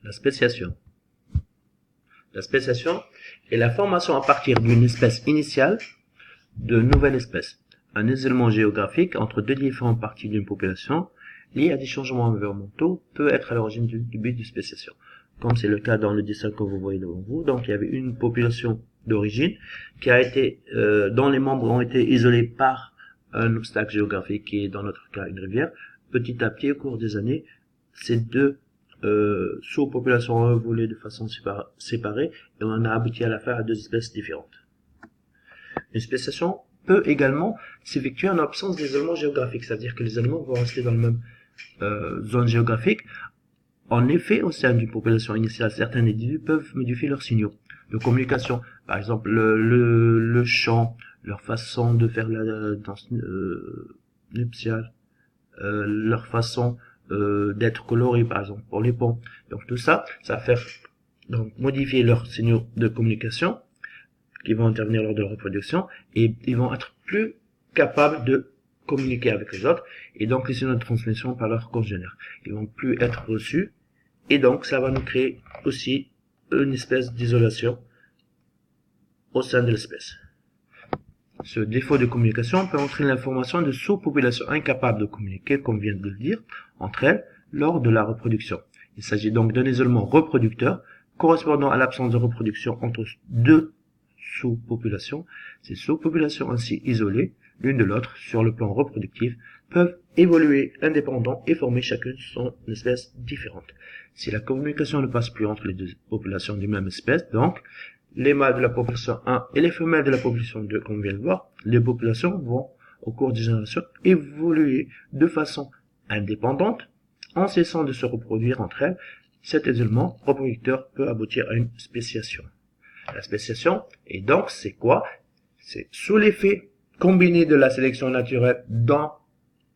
La spéciation. La spéciation est la formation à partir d'une espèce initiale de nouvelles espèces. Un isolement géographique entre deux différentes parties d'une population lié à des changements environnementaux peut être à l'origine du début de spéciation. Comme c'est le cas dans le dessin que vous voyez devant vous. Donc il y avait une population d'origine qui a été, dont les membres ont été isolés par un obstacle géographique qui est dans notre cas une rivière. Petit à petit, au cours des années, ces deux sous-populations ont évolué de façon séparée et on a abouti à la fin à deux espèces différentes. Une spéciation peut également s'effectuer en absence d'isolement géographique, c'est-à-dire que les animaux vont rester dans la même zone géographique. En effet, au sein d'une population initiale, certains individus peuvent modifier leurs signaux de communication, par exemple le chant, leur façon de faire la danse nuptiale, leur façon d'être colorés, par exemple pour les ponts. Donc tout ça, ça va faire donc modifier leurs signaux de communication qui vont intervenir lors de la reproduction et ils vont être plus capables de communiquer avec les autres et donc les signaux de transmission par leurs congénères. Ils vont plus être reçus et donc ça va nous créer aussi une espèce d'isolation au sein de l'espèce. Ce défaut de communication peut entraîner la formation de sous-populations incapables de communiquer, comme vient de le dire, entre elles lors de la reproduction. Il s'agit donc d'un isolement reproducteur correspondant à l'absence de reproduction entre deux sous-populations. Ces sous-populations ainsi isolées l'une de l'autre sur le plan reproductif peuvent évoluer indépendamment et former chacune son espèce différente. Si la communication ne passe plus entre les deux populations d'une même espèce, donc les mâles de la population 1 et les femelles de la population 2, comme on vient de voir, les populations vont, au cours des générations, évoluer de façon indépendante, en cessant de se reproduire entre elles. Cet isolement reproducteur peut aboutir à une spéciation. La spéciation, et donc, c'est quoi? C'est sous l'effet combiné de la sélection naturelle, dans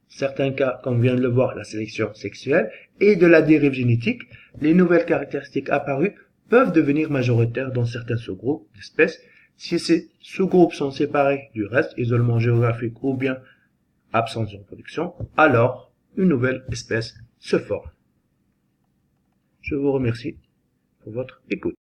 certains cas, comme on vient de le voir, la sélection sexuelle, et de la dérive génétique, les nouvelles caractéristiques apparues peuvent devenir majoritaires dans certains sous-groupes d'espèces. Si ces sous-groupes sont séparés du reste, isolement géographique ou bien absence de reproduction, alors une nouvelle espèce se forme. Je vous remercie pour votre écoute.